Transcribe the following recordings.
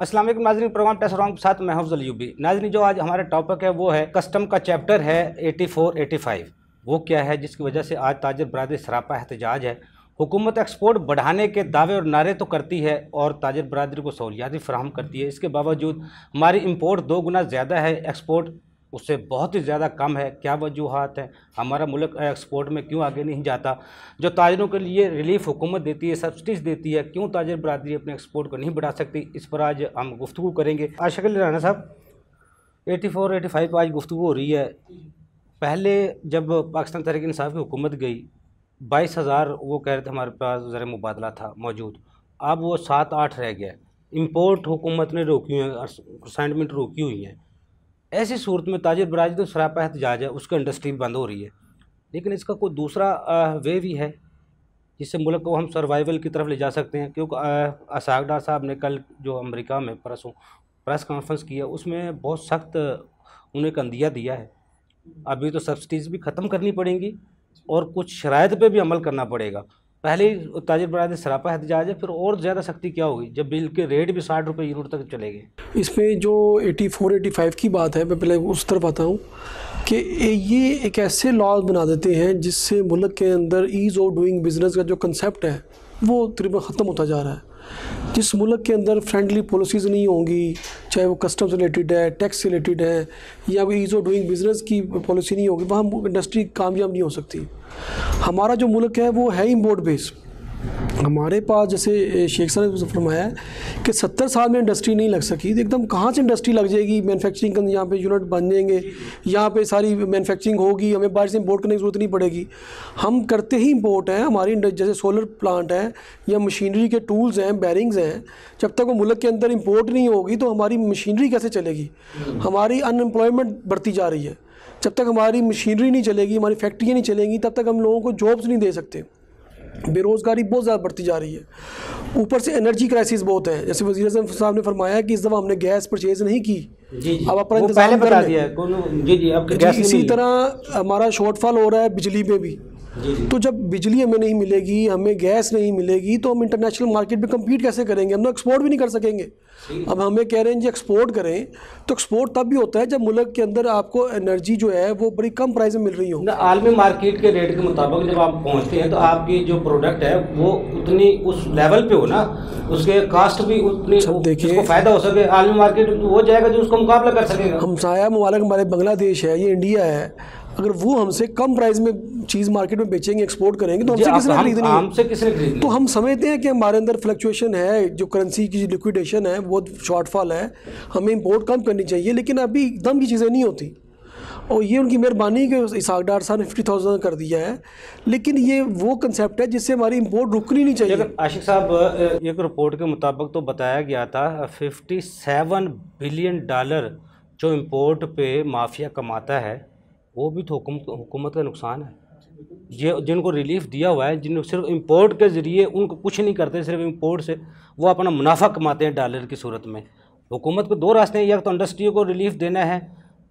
अस्सलाम वालेकुम नाज़रीन, प्रोग्राम टेस्ट रॉन्ग के साथ मैं हफ्ज़ अयूबी। नाज़रीन, जो आज हमारा टॉपिक है वो है कस्टम का चैप्टर है 84-85। वो क्या है जिसकी वजह से आज ताजर बरादरी सरापा एहतजाज है। हुकूमत एक्सपोर्ट बढ़ाने के दावे और नारे तो करती है और ताजर बरादरी को सहूलियात भी फराहम करती है। इसके बावजूद हमारी इम्पोर्ट 2 गुना ज़्यादा है, एक्सपोर्ट उससे बहुत ही ज़्यादा कम है। क्या वजूहात है, हमारा मुल्क एक्सपोर्ट में क्यों आगे नहीं जाता? जो ताजरों के लिए रिलीफ हुकूमत देती है, सब्सिडीज़ देती है, क्यों ताजर बरादरी अपने एक्सपोर्ट को नहीं बढ़ा सकती? इस पर आज हम गुफ्तगू करेंगे। आशिक अली राना साहब, 84-85 पर आज गुफ्तगू हो रही है। पहले जब पाकिस्तान तहरीक इंसाफ की हुकूमत गई, 22,000 वो कह रहे थे हमारे पास ज़र मुबादला था मौजूद, अब वो 7-8 रह गया। इम्पोर्ट हुकूमत ने रोकी हुई है, असाइनमेंट रोकी हुई हैं। ऐसी सूरत में ताजर बरादरी तो सरापा एहतजाज है, उसका इंडस्ट्री बंद हो रही है। लेकिन इसका कोई दूसरा वे भी है जिससे मुल्क को हम सर्वाइवल की तरफ ले जा सकते हैं। क्योंकि असाक डार साहब ने कल जो अमेरिका में परसों प्रेस कॉन्फ्रेंस किया, उसमें बहुत सख्त उन्हें एक अंदिया दिया है। अभी तो सब्सिडीज़ भी ख़त्म करनी पड़ेंगी और कुछ शराइत पे भी अमल करना पड़ेगा। पहले ही ताजर बरादरी सरापा एहतजाज है, फिर और ज़्यादा सख्ती क्या होगी जब बिल के रेट भी 60 रुपये यूनिट तक चले गए। इसमें जो 84-85 की बात है, मैं पहले उस तरफ आता हूँ कि ये एक ऐसे लॉज बना देते हैं जिससे मुल्क के अंदर ईज़ ऑफ डूइंग बिज़नेस का जो कंसेप्ट है वो तकरीबन ख़त्म होता जा रहा है। जिस मुल्क के अंदर फ्रेंडली पॉलिसीज़ नहीं होंगी, चाहे वो कस्टम्स रिलेटेड है, टैक्स रिलेटेड है, या वो ईज़ ऑफ डूइंग बिज़नेस की पॉलिसी नहीं होगी, वहाँ इंडस्ट्री कामयाब नहीं हो सकती। हमारा जो मुल्क है वो है इम्पोर्ट बेस। हमारे पास जैसे शेख साहब ने फरमाया है कि 70 साल में इंडस्ट्री नहीं लग सकी, तो एकदम कहाँ से इंडस्ट्री लग जाएगी? मैन्युफैक्चरिंग का यहाँ पे यूनिट बन जाएंगे, यहाँ पे सारी मैन्युफैक्चरिंग होगी, हमें बाहर से इंपोर्ट करने की ज़रूरत नहीं पड़ेगी। हम करते ही इंपोर्ट हैं। हमारी जैसे सोलर प्लांट है या मशीनरी के टूल्स हैं, बैरिंग्स हैं, जब तक वो मुल्क के अंदर इंपोर्ट नहीं होगी तो हमारी मशीनरी कैसे चलेगी? हमारी अनएम्प्लॉयमेंट बढ़ती जा रही है। जब तक हमारी मशीनरी नहीं चलेगी, हमारी फैक्ट्रियाँ नहीं चलेंगी, तब तक हम लोगों को जॉब्स नहीं दे सकते। बेरोज़गारी बहुत ज़्यादा बढ़ती जा रही है। ऊपर से एनर्जी क्राइसिस बहुत है। जैसे वज़ीर आज़म साहब ने फरमाया कि इस दफ़ा हमने गैस परचेज़ नहीं की, अब अपना इंतज़ाम कर लिया। इसी तरह हमारा शॉर्टफॉल हो रहा है बिजली में भी। तो जब बिजली हमें नहीं मिलेगी, हमें गैस नहीं मिलेगी, तो हम इंटरनेशनल मार्केट में कम्पीट कैसे करेंगे? हम तो एक्सपोर्ट भी नहीं कर सकेंगे। अब हमें कह रहे हैं जी एक्सपोर्ट करें, तो एक्सपोर्ट तब भी होता है जब मुल्क के अंदर आपको एनर्जी जो है वो बड़ी कम प्राइस में मिल रही हो। आलमी मार्केट के रेट के मुताबिक जब आप पहुंचते हैं तो आपकी जो प्रोडक्ट है वो उतनी उस लेवल पे हो ना, उसके कास्ट भी उतनी, देखिए फ़ायदा हो सके। आलमी मार्केट वो जाएगा जो उसका मुकाबला कर सकेगा। हमसाया मुबारक हमारे बांग्लादेश है, ये इंडिया है, अगर वो हमसे कम प्राइस में चीज़ मार्केट में बेचेंगे, एक्सपोर्ट करेंगे, तो हमसे किसने खरीदनी है? हमसे किसने खरीदनी? तो हम समझते हैं कि हमारे अंदर फ्लक्चुएशन है, जो करेंसी की लिक्विडेशन है, बहुत शॉर्टफॉल है, हमें इंपोर्ट कम करनी चाहिए। लेकिन अभी एकदम की चीज़ें नहीं होती, और ये उनकी मेहरबानी कि इसाक डार साहब ने 50,000 कर दिया है। लेकिन ये वो कंसेप्ट है जिससे हमारी इंपोर्ट रुकनी नहीं चाहिए। आशिक साहब, एक रिपोर्ट के मुताबिक तो बताया गया था 57 बिलियन डॉलर जो इंपोर्ट पे माफिया कमाता है, वो भी तो हुकूमत का नुकसान है। ये जिनको रिलीफ दिया हुआ है, जिनको सिर्फ इंपोर्ट के ज़रिए, उनको कुछ नहीं करते, सिर्फ इंपोर्ट से वो अपना मुनाफा कमाते हैं डॉलर की सूरत में। हुकूमत को 2 रास्ते हैं, या तो इंडस्ट्री को रिलीफ देना है,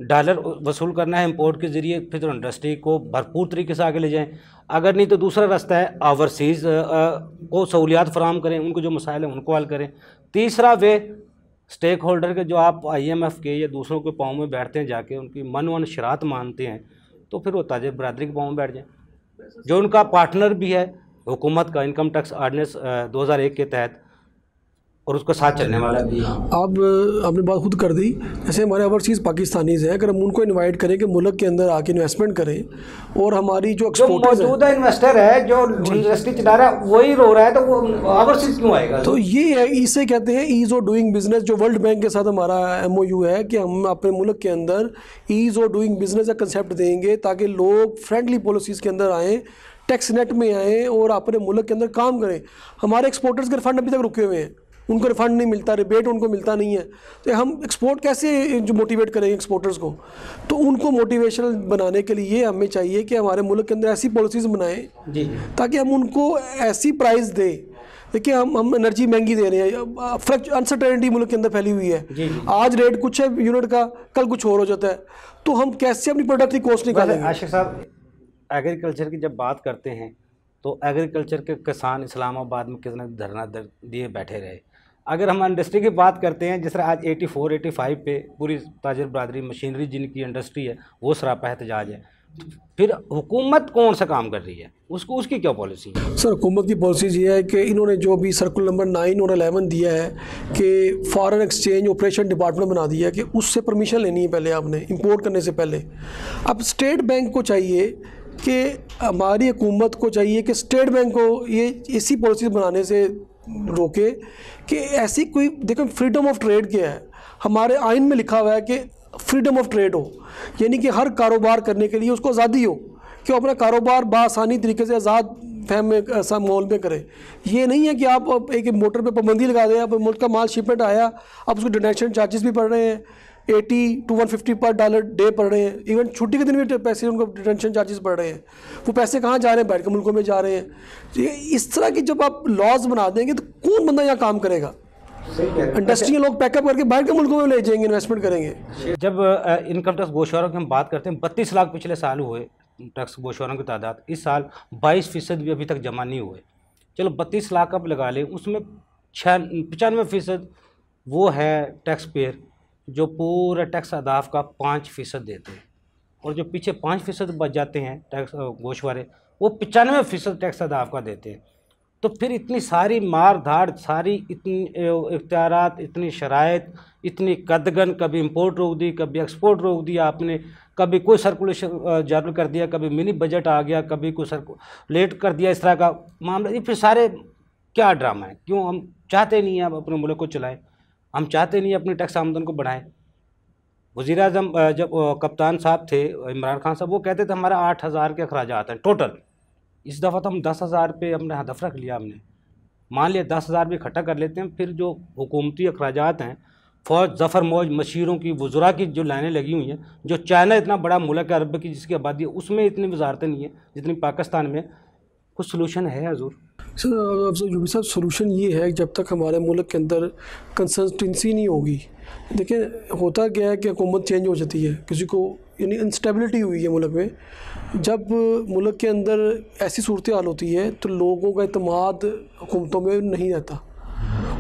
डॉलर वसूल करना है इंपोर्ट के ज़रिए, फिर तो इंडस्ट्री को भरपूर तरीके से आगे ले जाएं। अगर नहीं तो दूसरा रास्ता है ओवरसीज़ को सहूलियात फराहम करें, उनको जो मसाइल हैं उनको हल करें। तीसरा वे स्टेक होल्डर के, जो आप IMF के या दूसरों के पाँव में बैठते हैं जाके, उनकी मन शरात मानते हैं, तो फिर वो ताजर बरादरी के पाँव में बैठ जाएं। जो उनका पार्टनर भी है हुकूमत का, इनकम टैक्स ऑर्डिनेंस 2001 के तहत, और उसके साथ चलने वाला भी। अब आपने बात खुद कर दी, जैसे हमारे ओवरसीज़ पाकिस्तानीज़ हैं, अगर हम उनको इनवाइट करें कि मुल्क के अंदर आके इन्वेस्टमेंट करें, और हमारी जो मौजूदा इन्वेस्टर है जो इंडस्ट्री चला रहा है वही रो रहा है, तो वो ओवरसीज़ क्यों आएगा? तो ये है, इसे कहते हैं ईज़ ऑफ डूइंग बिजनेस। जो वर्ल्ड बैंक के साथ हमारा MOU है कि हम अपने मुल्क के अंदर ईज़ ऑफ डूइंग बिजनेस का कंसेप्ट देंगे ताकि लोग फ्रेंडली पॉलिसीज़ के अंदर आएँ, टैक्स नेट में आएँ और अपने मुल्क के अंदर काम करें। हमारे एक्सपोर्टर्स के फंड अभी तक रुके हुए हैं, उनको रिफंड नहीं मिलता, रिबेट उनको मिलता नहीं है। तो हम एक्सपोर्ट कैसे जो मोटिवेट करेंगे एक्सपोर्टर्स को? तो उनको मोटिवेशनल बनाने के लिए हमें चाहिए कि हमारे मुल्क के अंदर ऐसी पॉलिसीज़ बनाएं ताकि हम उनको ऐसी प्राइस दें। देखिए हम एनर्जी महंगी दे रहे हैं, अनसर्टेनिटी मुल्क के अंदर फैली हुई है। आज रेट कुछ है यूनिट का, कल कुछ और हो जाता है, तो हम कैसे अपनी प्रोडक्ट की कॉस्ट निकालेंगे? आशिक साहब, एग्रीकल्चर की जब बात करते हैं तो एग्रीकल्चर के किसान इस्लामाबाद में कितने धरना दिए बैठे रहे। अगर हम इंडस्ट्री की बात करते हैं, जिस तरह आज 84, 85 पे पूरी ताजिर बरादरी मशीनरी जिनकी इंडस्ट्री है वो सरापा एहतजाज है, फिर हुकूमत कौन सा काम कर रही है, उसकी क्या पॉलिसी है? सर, हुकूमत की पॉलिसीज ये है कि इन्होंने जो भी सर्कुलर नंबर 9 और 11 दिया है कि फॉरेन एक्सचेंज ऑपरेशन डिपार्टमेंट बना दिया है कि उससे परमिशन लेनी है पहले आपने इंपोर्ट करने से पहले। अब स्टेट बैंक को चाहिए कि हमारी हुकूमत को चाहिए कि स्टेट बैंक को ये इसी पॉलिसी बनाने से रोके कि ऐसी कोई, देखो फ्रीडम ऑफ ट्रेड क्या है, हमारे आइन में लिखा हुआ है कि फ्रीडम ऑफ ट्रेड हो, यानी कि हर कारोबार करने के लिए उसको आज़ादी हो कि वो अपना कारोबार बआसानी तरीके से आज़ाद फहम में माहौल में करे। ये नहीं है कि आप एक मोटर पे पाबंदी लगा दें, अब मुल्क का माल शिपमेंट आया, अब उसको डिटेंशन चार्जेस भी पड़ रहे हैं, 80 to 150 पर डॉलर डे पड़ रहे हैं, इवन छुट्टी के दिन भी पैसे उनको डिटेंशन चार्जेस पड़ रहे हैं। वो पैसे कहाँ जा रहे हैं? बाहर के मुल्कों में जा रहे हैं। इस तरह की जब आप लॉज बना देंगे तो कौन बंदा यहाँ काम करेगा? इंडस्ट्री लोग पैकअप करके बाहर के मुल्कों में ले जाएंगे, इन्वेस्टमेंट करेंगे। जब इनकम टैक्स गोशवारों की हम बात करते हैं, 32 लाख पिछले साल हुए टैक्स गोशवारों की तादाद, इस साल 22% भी अभी तक जमा नहीं हुए। चलो 32 लाख अब लगा लें, उसमें 95% वो है टैक्स पेयर जो पूरा टैक्स अदाफ का 5% देते हैं, और जो पीछे 5% बच जाते हैं टैक्स गोशवारे, वो 95% टैक्स अदाफ का देते हैं। तो फिर इतनी सारी मार धाड़, सारी इतनी इख्तियारात, इतनी शराइत, इतनी कदगन, कभी इंपोर्ट रोक दी, कभी एक्सपोर्ट रोक दिया आपने, कभी कोई सर्कुलेशन जारी कर दिया, कभी मिनी बजट आ गया, कभी कोई लेट कर दिया, इस तरह का मामला। ये फिर सारे क्या ड्रामा है? क्यों हम चाहते नहीं हैं अब अपने मुल्क को चलाएं, हम चाहते नहीं अपनी टैक्स आमदन को बढ़ाएं। वज़ीर आज़म जब कप्तान साहब थे इमरान खान साहब, वो कहते थे हमारा 8000 के अखराजात हैं टोटल। इस दफ़ा तो हम 10,000 पे अपने हदफ रख लिया हमने। मान लिया 10,000 भी इकट्ठा कर लेते हैं, फिर जो हुकूमती अखराजात हैं, फ़ौज, ज़फ़र मौज, मशीरों की, वज़रा की जो लाइनें लगी हुई हैं, जो चाइना इतना बड़ा मुल्क है अरब की जिसकी आबादी है, उसमें इतनी वजारतें नहीं है जितनी पाकिस्तान में। कुछ सोलूशन है हजूर? सर यूबी साहब, सोलूशन ये है कि जब तक हमारे मुल्क के अंदर कंसिस्टेंसी नहीं होगी, देखिए होता क्या है कि हुकूमत चेंज हो जाती है, किसी को यानी इंस्टेबिलिटी हुई है मुल्क में। जब मुल्क के अंदर ऐसी सूरत हाल होती है तो लोगों का एतमाद हुकूमतों में नहीं रहता।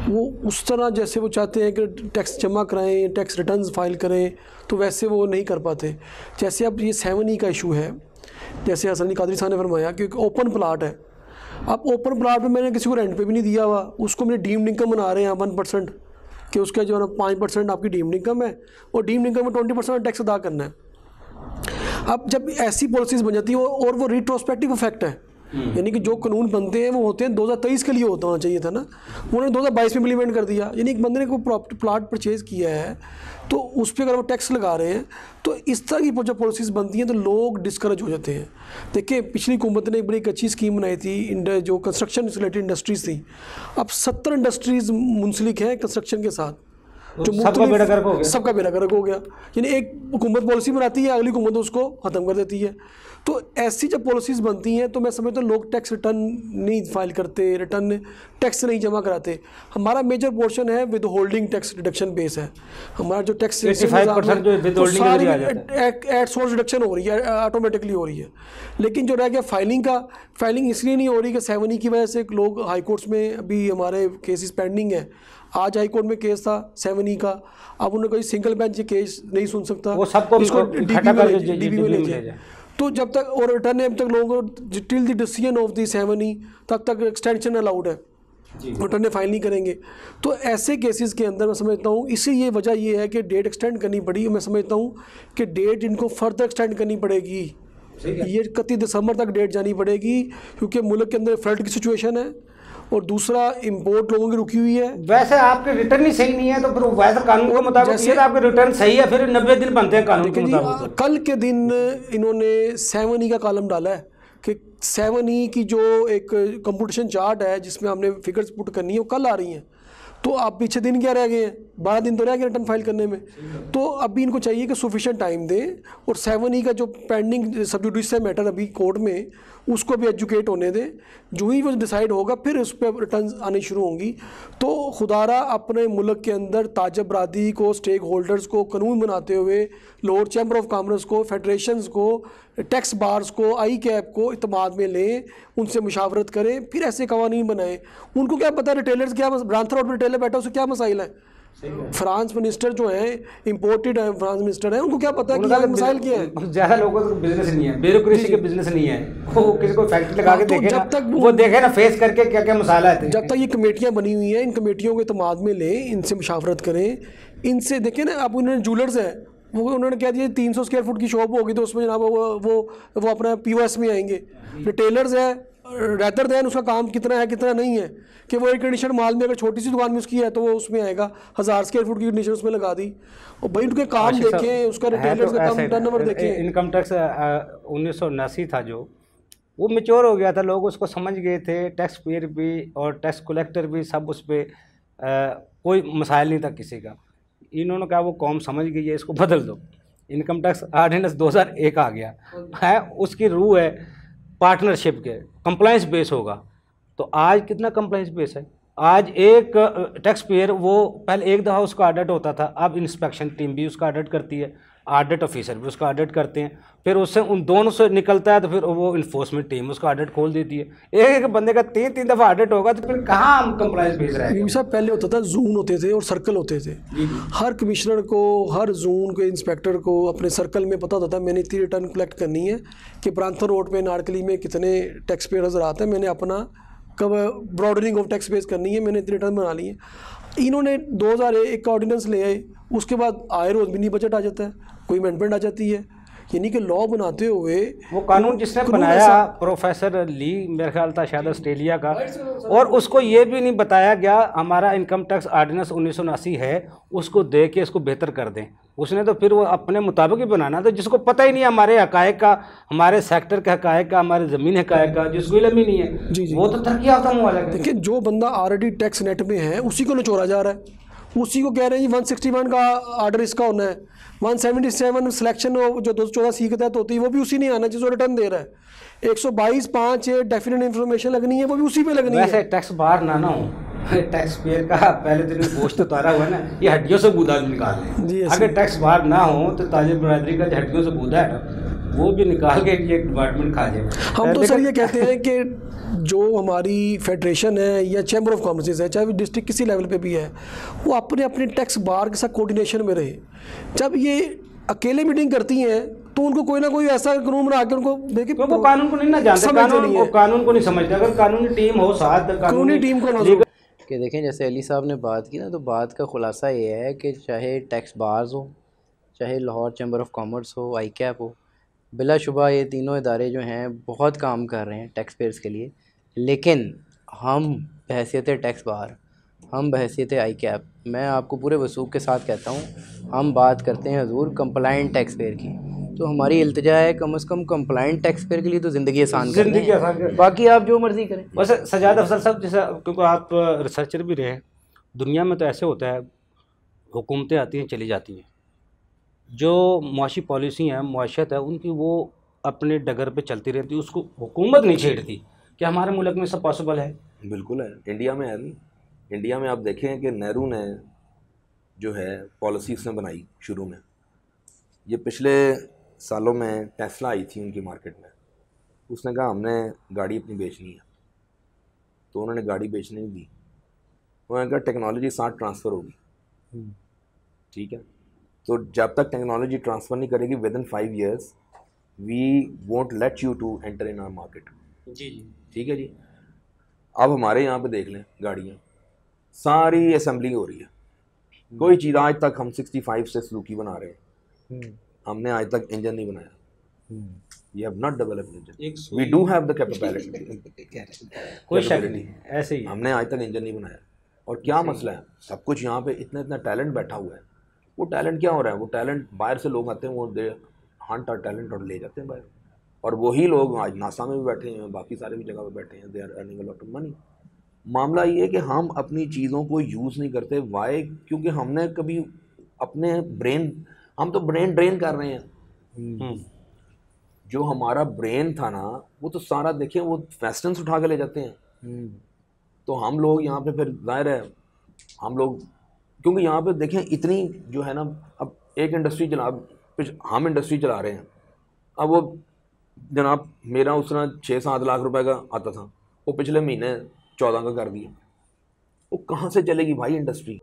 वो उस तरह जैसे वो चाहते हैं कि टैक्स जमा कराएं, टैक्स रिटर्न्स फाइल करें, तो वैसे वो नहीं कर पाते। जैसे अब ये 7E का इशू है, जैसे हसन अली कादरी साहब ने फरमाया कि ओपन प्लाट है, अब ओपन प्लाट पे मैंने किसी को रेंट पे भी नहीं दिया हुआ, उसको मेरे डीम्ड इनकम बना रहे हैं 1% कि उसका जो है ना 5% आपकी डीम्ड इनकम है, और डीम्ड इनकम में 20% टैक्स अदा करना है। अब जब ऐसी पॉलिसीज़ बन जाती है और वो रिट्रोस्पेक्टिव इफेक्ट है, यानी कि जो कानून बनते हैं वो होते हैं 2023 के लिए होना चाहिए था ना, उन्होंने 2022 में इम्प्लीमेंट कर दिया। यानी एक बंदे ने कोई प्लाट परचेज़ किया है तो उस पर अगर वो टैक्स लगा रहे हैं, तो इस तरह की जब पॉलिसीज़ बनती हैं तो लोग डिस्करेज हो जाते हैं। देखिए पिछली हुकूमत ने एक बड़ी अच्छी स्कीम बनाई थी, जो कंस्ट्रक्शन से रिलेटेड इंडस्ट्रीज़ थी। अब 70 इंडस्ट्रीज़ मुंसलिक हैं कंस्ट्रक्शन के साथ, जो सबका बेड़ा गर्क हो गया। सबका बेड़ा गर्क हो गया। यानी एक हुकूमत पॉलिसी बनाती है, अगली हुकूमत उसको ख़त्म कर देती है। तो ऐसी जब पॉलिसीज़ बनती हैं तो मैं समझता हूँ लोग टैक्स रिटर्न नहीं फाइल करते, रिटर्न टैक्स नहीं जमा कराते। हमारा मेजर पोर्शन है with holding tax reduction base है, हमारा जो टैक्स 85% जो विद होल्डिंग आ जाता है, एट सोर्स रिडक्शन हो रही है, ऑटोमेटिकली हो रही है। लेकिन जो रह गया फाइलिंग का, फाइलिंग इसलिए नहीं हो रही कि 7E की वजह से लोग हाई कोर्ट्स में अभी हमारे केसेस पेंडिंग है। आज हाई कोर्ट में केस था 7E का, अब उन्होंने कोई सिंगल बेंच ये केस नहीं सुन सकता, वो सबको डीबी में ले जाए। तो जब तक और रिटर्न अब तक लोगों को till the decision of the 7E तक एक्सटेंशन अलाउड है, रिटर्न फाइल नहीं करेंगे। तो ऐसे केसेस के अंदर मैं समझता हूँ इसी ये वजह ये है कि डेट एक्सटेंड करनी पड़ी। मैं समझता हूँ कि डेट इनको फर्दर एक्सटेंड करनी पड़ेगी, ये 31 दिसंबर तक डेट जानी पड़ेगी, क्योंकि मुल्क के अंदर फ्लड की सिचुएशन है और दूसरा इंपोर्ट लोगों की रुकी हुई है। वैसे आपके रिटर्न ही सही नहीं है तो फिर वैसे कानून के मुताबिक जैसे आपके रिटर्न सही है, फिर 90 दिन बनते हैं कानून के मुताबिक। कल के दिन इन्होंने 7E का कॉलम डाला है कि 7E की जो एक कंप्यूटेशन चार्ट है जिसमें हमने फिगर्स पुट करनी है वो कल आ रही हैं। तो आप पीछे दिन क्या रह गए हैं, 12 दिन तो रह गए रिटर्न फाइल करने में। तो अभी इनको चाहिए कि सफिशिएंट टाइम दें और 7E का जो पेंडिंग सब जुडिस मैटर अभी कोर्ट में, उसको भी एजुकेट होने दें। जो ही वो डिसाइड होगा फिर उस पर रिटर्न आनी शुरू होंगी। तो खुदारा अपने मुल्क के अंदर ताजर बरादरी को, स्टेक होल्डर्स को कानून बनाते हुए, लोअर चैम्बर ऑफ कॉमर्स को, फेडरेशंस को टैक्स बार्स को, आई कैप को इत्मीनान में लें, उनसे मुशावरत करें, फिर ऐसे कवानीन बनाएं। उनको क्या पता रिटेलर्स क्या, ब्रांथर और रिटेलर बैठा उससे क्या मसाइल है। फ्रांस मिनिस्टर जो है, इंपोर्टेड है, फ्रांस मिनिस्टर है, उनको क्या पता है कि यहाँ मसाइल क्या है। ज़्यादा लोगों को बिजनेस नहीं है, ब्यूरोक्रेसी के बिजनेस नहीं है, वो किसी को फैक्ट्री लगा के देखे ना, वो देखे ना फेस करके क्या क्या मसाला है। जब तक ये कमेटियाँ बनी हुई हैं, इन कमेटियों को इत्मीनान में लें, इनसे मुशावरत करें, इनसे देखें ना। अब उन्होंने ज्वेलर्स हैं, वो उन्होंने कह दिया 300 स्क्वायर फुट की शॉप होगी तो उसमें जनाब वो अपना POS में आएंगे। रिटेलर्स है, रेदर दैन उसका काम कितना है कितना नहीं है, कि वो एक कंडीशन माल में अगर छोटी सी दुकान में उसकी है तो वो उसमें आएगा, 1000 स्क्वायर फुट की कंडीशन उसमें लगा दी। और भाई उनके काम देखें, उसका रिटेलर्स का काम टर्नओवर देखें। इनकम टैक्स 1979 था जो, वो मेच्योर हो गया था, लोग उसको समझ गए थे, टैक्स पेयर भी और टैक्स कलेक्टर भी सब उस पर कोई मसाइल नहीं था किसी का। इन्होंने कहा वो कौम समझ गई है, इसको बदल दो। इनकम टैक्स ऑर्डिनेंस 2001 आ गया है, उसकी रूह है पार्टनरशिप के, कंप्लाइंस बेस होगा। तो आज कितना कंप्लाइंस बेस है, आज एक टैक्स पेयर वो पहले एक दफ़ा उसका ऑडिट होता था, अब इंस्पेक्शन टीम भी उसका ऑडिट करती है, ऑडिट ऑफिसर भी उसका ऑडिट करते हैं, फिर उससे उन दोनों से निकलता है तो फिर वो इन्फोर्समेंट टीम उसका ऑडिट खोल देती है। एक बंदे का 3 दफ़ा ऑडिट होगा तो फिर कहाँ हम कंप्लाइंस बेस रहे हैं। सब पहले होता था, जून होते थे और सर्कल होते थे। हर कमिश्नर को, हर जोन के इंस्पेक्टर को अपने सर्कल में पता होता था मैंने इतनी रिटर्न कलेक्ट करनी है कि प्रांथर रोड पे नारकली में कितने टैक्स पेयर नजर आते हैं, मैंने अपना कब ब्रॉडनिंग ऑफ टैक्स बेस करनी है, मैंने इतनी रिटर्न बना ली है। इन्होंने 2001 का ऑर्डिनेंस ले आए, उसके बाद आए रोज मिनी बजट आ जाता है, कोई अमेंडमेंट आ जाती है, यानी कि लॉ बनाते हुए वो कानून जिसने बनाया प्रोफेसर ली, मेरे ख्याल था शायद ऑस्ट्रेलिया का, और उसको ये भी नहीं बताया गया हमारा इनकम टैक्स ऑर्डिनेंस 1979 है, उसको दे के इसको बेहतर कर दें। उसने तो फिर वो अपने मुताबिक ही बनाना था, जिसको पता ही नहीं हमारे हकायक का, हमारे सेक्टर के हकायक का, हमारे ज़मीन हकायक का, जिसको इल्म ही नहीं है। जी वो तो तरक्की याफ्ता मुल्क है। देखिए, जो बंदा ऑलरेडी टैक्स नेट में है उसी को नचोड़ा जा रहा है, उसी को कह रहे हैं 161 का ऑर्डर इसका होना है, 177 सिलेक्शन जो 214C के तहत होती है वो भी उसी ने आना जिसको रिटर्न दे रहा है। 122(5) डेफिनेट इन्फॉर्मेशन लगनी है, वो भी उसी पे लगनी है। वैसे टैक्स बार ना हो, टैक्स पेयर का पहले दिन में गोश्त उतारा हुआ है ना, ये हड्डियों से गूदा निकाल लें। अगर टैक्स बार ना हो तो ताजिर बरादरी का हड्डियों से गूदा है ना, वो भी निकाल के ये डिपार्टमेंट खा जाए। हम तो सर ये कहते हैं कि जो हमारी फेडरेशन है या चैम्बर ऑफ कॉमर्स है, चाहे वो डिस्ट्रिक्ट किसी लेवल पे भी है, वो अपने अपने टैक्स बार के साथ कोऑर्डिनेशन में रहे। जब ये अकेले मीटिंग करती हैं तो उनको कोई ना कोई ऐसा कानून बना के उनको देखिए, वो कानून को नहीं ना जानते, कानून को नहीं समझते। अगर कानूनी टीम हो साथ, कानूनी टीम को कि देखें, जैसे अली साहब ने बात की ना, तो बात का खुलासा ये है कि चाहे टैक्स बार्स हो, चाहे लाहौर चैम्बर ऑफ कॉमर्स हो, आई कैप हो, बिलाशुबा ये तीनों इदारे जो हैं बहुत काम कर रहे हैं टैक्स पेयर्स के लिए। लेकिन हम बहैसियत टैक्स बार, हम बहैसियत आई कैप, मैं आपको पूरे वसूख के साथ कहता हूँ, हम बात करते हैं हजूर कंप्लाइंट टैक्स पेयर की। तो हमारी इल्तिजा है कम से कम कंप्लाइंट टैक्स पेयर के लिए तो ज़िंदगी आसान करें, बाकी आप जो मर्ज़ी करें। वैसे सजाद अफजल साहब, जैसा क्योंकि आप रिसर्चर भी रहे, दुनिया में तो ऐसे होता है, हुकूमतें आती हैं चली जाती हैं, जो मुआशी पॉलिसी है, मुआशत है उनकी, वो अपने डगर पे चलती रहती है, उसको हुकूमत नहीं छेड़ती। क्या हमारे मुल्क में सब पॉसिबल है? बिल्कुल है, इंडिया में है नहीं। इंडिया में आप देखें कि नेहरू ने जो है पॉलिसी उसने बनाई शुरू में, ये पिछले सालों में टेस्ला आई थी उनकी मार्केट में, उसने कहा हमने गाड़ी अपनी बेचनी है, तो उन्होंने गाड़ी बेचने नहीं दी, उन्होंने कहा टेक्नोलॉजी साथ ट्रांसफ़र होगी। ठीक है, तो जब तक टेक्नोलॉजी ट्रांसफ़र नहीं करेगी within 5 years we won't let you to enter in our market. जी जी, ठीक है जी। अब हमारे यहाँ पे देख लें, गाड़ियाँ सारी असेंबलिंग हो रही है, कोई चीज़ आज तक हम 65 से सुजुकी बना रहे हैं, हमने आज तक इंजन नहीं बनाया। We have not developed engine, we do have the capability, कोई शक नहीं, ऐसे ही हमने आज तक इंजन नहीं बनाया। और क्या मसला है, सब कुछ यहाँ पे इतना इतना टैलेंट बैठा हुआ है, वो टैलेंट क्या हो रहा है, वो टैलेंट बाहर से लोग आते हैं, वो दे हंट और टैलेंट और ले जाते हैं बाहर, और वही लोग आज नासा में भी बैठे हैं, बाकी सारे भी जगह पे बैठे हैं, they are earning a lot of money. मामला ये है कि हम अपनी चीज़ों को यूज़ नहीं करते। वाई? क्योंकि हमने कभी अपने ब्रेन, हम तो ब्रेन ड्रेन कर रहे हैं। जो हमारा ब्रेन था ना, वो तो सारा देखें वो वेस्टर्न्स उठा के ले जाते हैं। तो हम लोग यहाँ पे फिर जाहिर है हम लोग, क्योंकि यहाँ पे देखें इतनी जो है ना, अब एक इंडस्ट्री चला, हम इंडस्ट्री चला रहे हैं, अब वो जनाब मेरा उस तरह 6-7 लाख रुपए का आता था, वो पिछले महीने 14 का कर दिया। वो कहाँ से चलेगी भाई इंडस्ट्री?